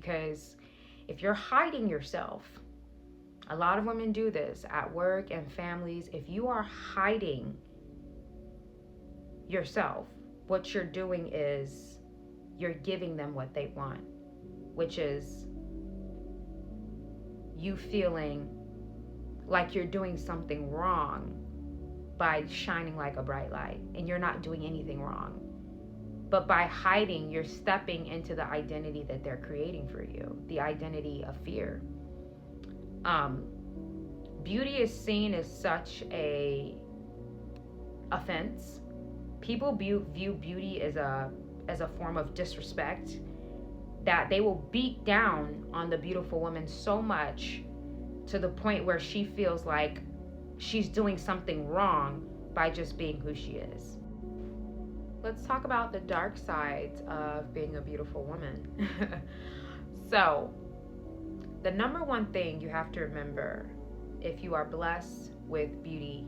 Because if you're hiding yourself, a lot of women do this at work and families. If you are hiding yourself, what you're doing is you're giving them what they want, which is you feeling like you're doing something wrong by shining like a bright light, and you're not doing anything wrong. But by hiding, you're stepping into the identity that they're creating for you, the identity of fear. Beauty is seen as such a offense. People view beauty as a form of disrespect, that they will beat down on the beautiful woman so much to the point where she feels like she's doing something wrong by just being who she is. Let's talk about the dark sides of being a beautiful woman. So, the number one thing you have to remember, if you are blessed with beauty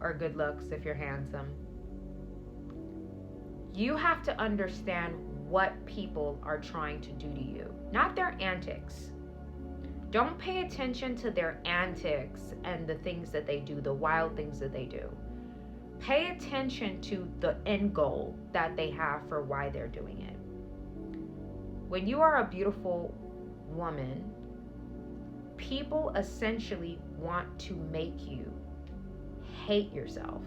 or good looks, if you're handsome, you have to understand what people are trying to do to you, not their antics. Don't pay attention to their antics and the things that they do, the wild things that they do. Pay attention to the end goal that they have for why they're doing it. When you are a beautiful woman, people essentially want to make you hate yourself.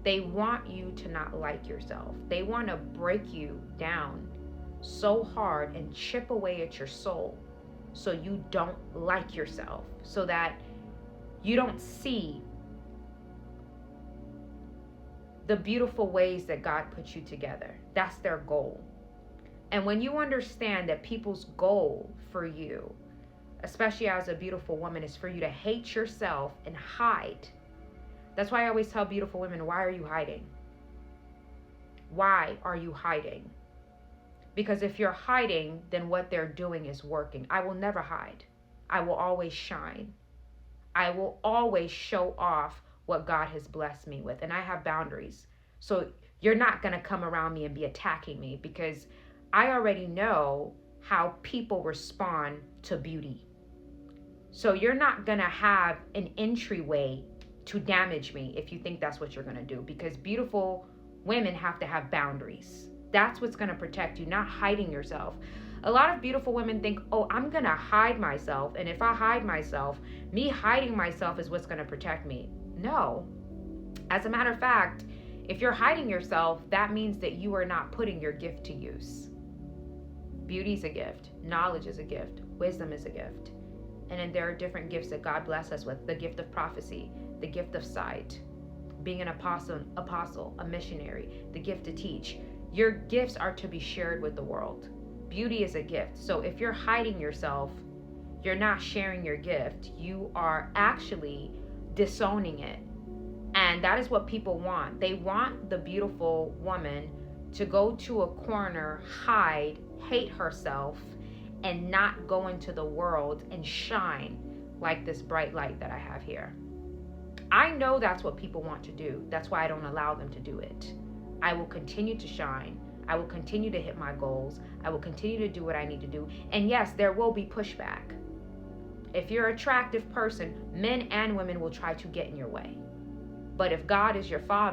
They want you to not like yourself. They want to break you down so hard and chip away at your soul so you don't like yourself, so that you don't see the beautiful ways that God put you together. That's their goal. And when you understand that people's goal for you, especially as a beautiful woman, is for you to hate yourself and hide. That's why I always tell beautiful women, why are you hiding? Why are you hiding? Because if you're hiding, then what they're doing is working. I will never hide. I will always shine. I will always show off what God has blessed me with. And I have boundaries. So you're not going to come around me and be attacking me, because I already know how people respond to beauty. So you're not going to have an entryway to damage me if you think that's what you're going to do, because beautiful women have to have boundaries. That's what's going to protect you, not hiding yourself. A lot of beautiful women think, oh, I'm going to hide myself. And if I hide myself, me hiding myself is what's going to protect me. No. As a matter of fact, if you're hiding yourself, that means that you are not putting your gift to use. Beauty is a gift. Knowledge is a gift. Wisdom is a gift. And then there are different gifts that God bless us with. The gift of prophecy, the gift of sight, being an apostle, a missionary, the gift to teach. Your gifts are to be shared with the world. Beauty is a gift. So if you're hiding yourself, you're not sharing your gift. You are actually disowning it. And that is what people want. They want the beautiful woman to go to a corner, hide, hate herself, and not go into the world and shine like this bright light that I have here. I know that's what people want to do. That's why I don't allow them to do it. I will continue to shine. I will continue to hit my goals. I will continue to do what I need to do. And yes, there will be pushback. If you're an attractive person, men and women will try to get in your way. But if God is your father,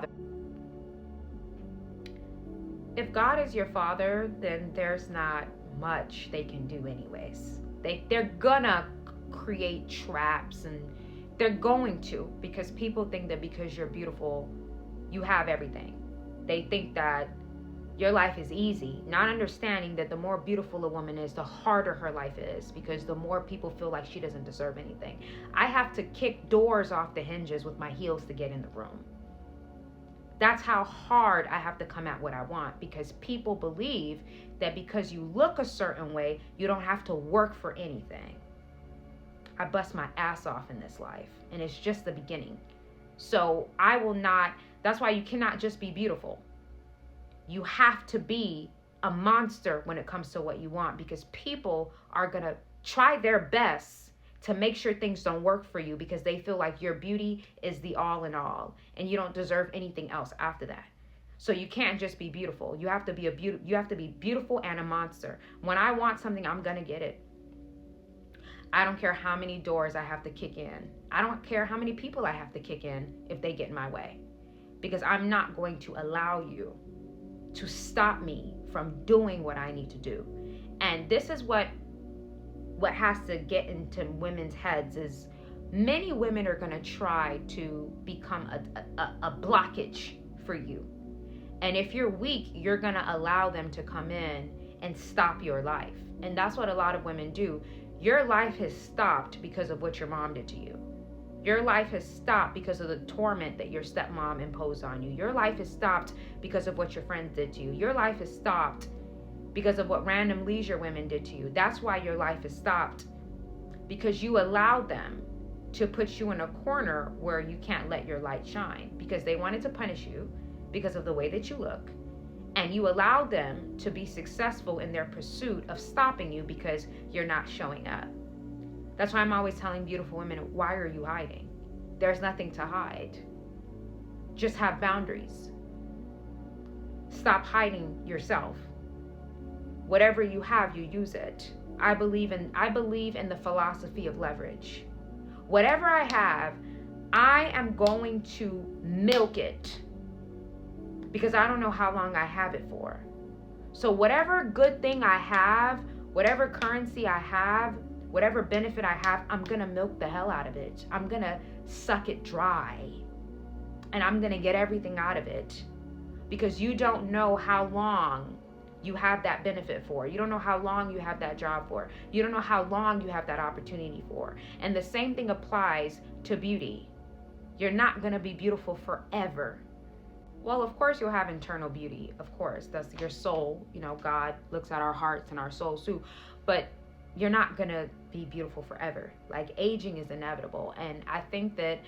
then there's not much they can do anyways. They're gonna create traps, and they're going to, because people think that because you're beautiful, you have everything. They think that your life is easy, not understanding that the more beautiful a woman is, the harder her life is, because the more people feel like she doesn't deserve anything. I have to kick doors off the hinges with my heels to get in the room. That's how hard I have to come at what I want, because people believe that because you look a certain way, you don't have to work for anything. I bust my ass off in this life, and it's just the beginning. So I will not, that's why you cannot just be beautiful. You have to be a monster when it comes to what you want, because people are going to try their best to make sure things don't work for you, because they feel like your beauty is the all in all and you don't deserve anything else after that. So you can't just be beautiful. You have to be you have to be beautiful and a monster. When I want something, I'm going to get it. I don't care how many doors I have to kick in. I don't care how many people I have to kick in if they get in my way. Because I'm not going to allow you to stop me from doing what I need to do. And this is what has to get into women's heads is many women are going to try to become a blockage for you. And if you're weak, you're going to allow them to come in and stop your life. And that's what a lot of women do. Your life has stopped because of what your mom did to you. Your life has stopped because of the torment that your stepmom imposed on you. Your life has stopped because of what your friends did to you. Your life has stopped because of what random leisure women did to you. That's why your life has stopped, because you allowed them to put you in a corner where you can't let your light shine, because they wanted to punish you because of the way that you look. And you allowed them to be successful in their pursuit of stopping you because you're not showing up. That's why I'm always telling beautiful women, why are you hiding? There's nothing to hide. Just have boundaries. Stop hiding yourself. Whatever you have, you use it. I believe in the philosophy of leverage. Whatever I have, I am going to milk it, because I don't know how long I have it for. So whatever good thing I have, whatever currency I have, whatever benefit I have, I'm going to milk the hell out of it. I'm going to suck it dry. And I'm going to get everything out of it. Because you don't know how long you have that benefit for. You don't know how long you have that job for. You don't know how long you have that opportunity for. And the same thing applies to beauty. You're not going to be beautiful forever. Well, of course you'll have internal beauty. Of course, that's your soul. You know, God looks at our hearts and our souls too. But you're not going to be beautiful forever. Like, aging is inevitable. And I think that,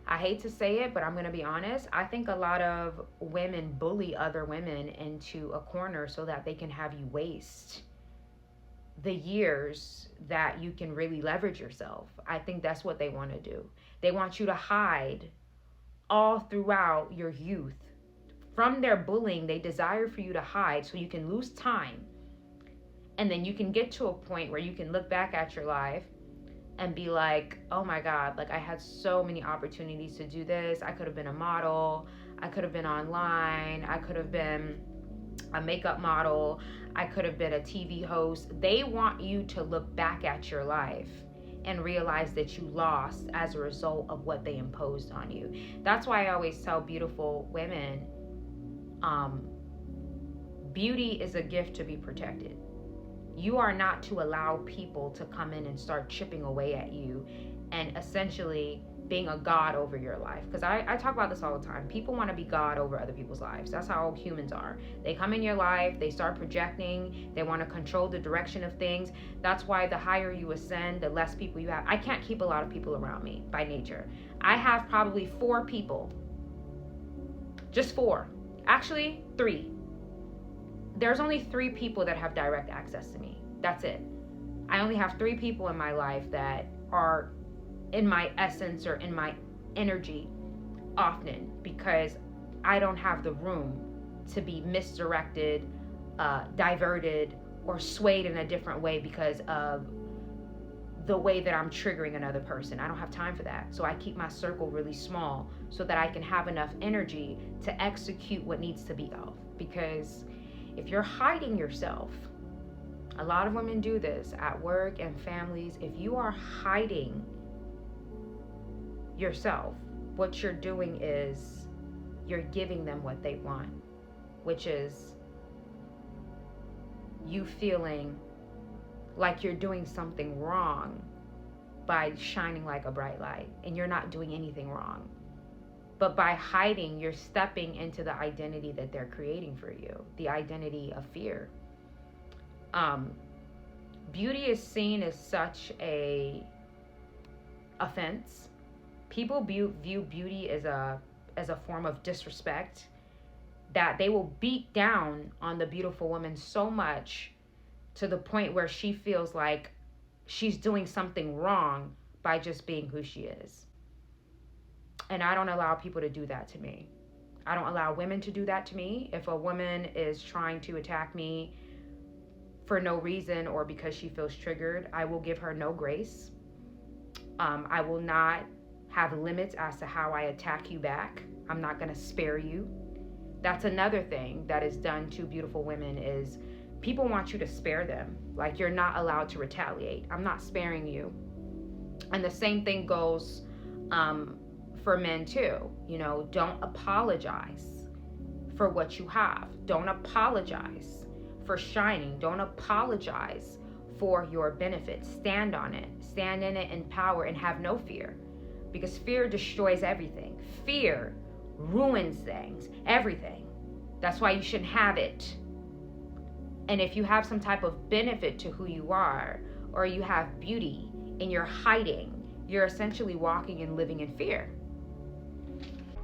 I hate to say it, but I'm going to be honest, I think a lot of women bully other women into a corner so that they can have you waste the years that you can really leverage yourself. I think that's what they want to do. They want you to hide all throughout your youth. From their bullying, they desire for you to hide so you can lose time. And then you can get to a point where you can look back at your life and be like, oh my God, like I had so many opportunities to do this. I could have been a model. I could have been online. I could have been a makeup model. I could have been a TV host. They want you to look back at your life and realize that you lost as a result of what they imposed on you. That's why I always tell beautiful women, beauty is a gift to be protected. You are not to allow people to come in and start chipping away at you and essentially being a god over your life. Because I talk about this all the time. People want to be god over other people's lives. That's how humans are. They come in your life, they start projecting, they want to control the direction of things. That's why the higher you ascend, the less people you have. I can't keep a lot of people around me by nature. I have probably 4 people. Just 4. Actually, 3. There's only 3 people that have direct access to me. That's it. I only have 3 people in my life that are in my essence or in my energy often, because I don't have the room to be misdirected, diverted, or swayed in a different way because of the way that I'm triggering another person. I don't have time for that. So I keep my circle really small so that I can have enough energy to execute what needs to be of. Because if you're hiding yourself, a lot of women do this at work and families. If you are hiding yourself, what you're doing is you're giving them what they want, which is you feeling like you're doing something wrong by shining like a bright light, and you're not doing anything wrong. But by hiding, you're stepping into the identity that they're creating for you, the identity of fear. Beauty is seen as such a offense. People view beauty as a form of disrespect, that they will beat down on the beautiful woman so much to the point where she feels like she's doing something wrong by just being who she is. And I don't allow people to do that to me. I don't allow women to do that to me. If a woman is trying to attack me for no reason or because she feels triggered, I will give her no grace. I will not have limits as to how I attack you back. I'm not going to spare you. That's another thing that is done to beautiful women is people want you to spare them. Like, you're not allowed to retaliate. I'm not sparing you. And the same thing goes for men too. You know, don't apologize for what you have. Don't apologize for shining. Don't apologize for your benefits. Stand on it. Stand in it in power and have no fear, because fear destroys everything. Fear ruins things, everything. That's why you shouldn't have it. And if you have some type of benefit to who you are, or you have beauty and you're hiding, you're essentially walking and living in fear.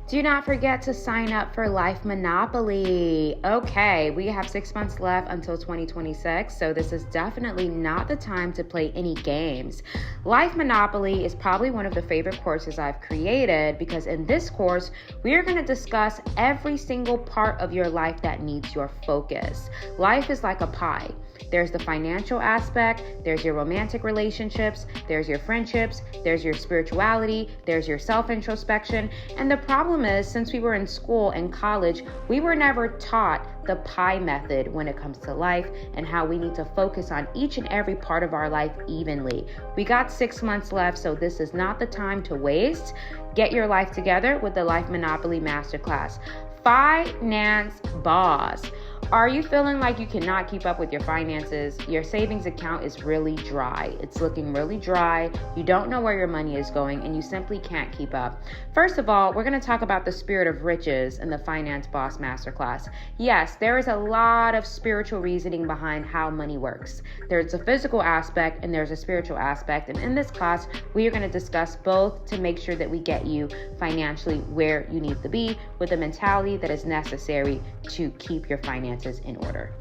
Do not forget to sign up for Life Monopoly. Okay, we have 6 months left until 2026, so this is definitely not the time to play any games. Life Monopoly is probably one of the favorite courses I've created, because in this course, we are going to discuss every single part of your life that needs your focus. Life is like a pie. There's the financial aspect, there's your romantic relationships, there's your friendships, there's your spirituality, there's your self-introspection. And the problem is, since we were in school and college, we were never taught the pie method when it comes to life and how we need to focus on each and every part of our life evenly. We got 6 months left, so this is not the time to waste. Get your life together with the Life Monopoly Masterclass. Finance Boss. Are you feeling like you cannot keep up with your finances? Your savings account is really dry. It's looking really dry. You don't know where your money is going, and you simply can't keep up. First of all, we're going to talk about the spirit of riches in the Finance Boss Masterclass. Yes, there is a lot of spiritual reasoning behind how money works. There's a physical aspect and there's a spiritual aspect. And in this class, we are going to discuss both to make sure that we get you financially where you need to be with the mentality that is necessary to keep your finances in order.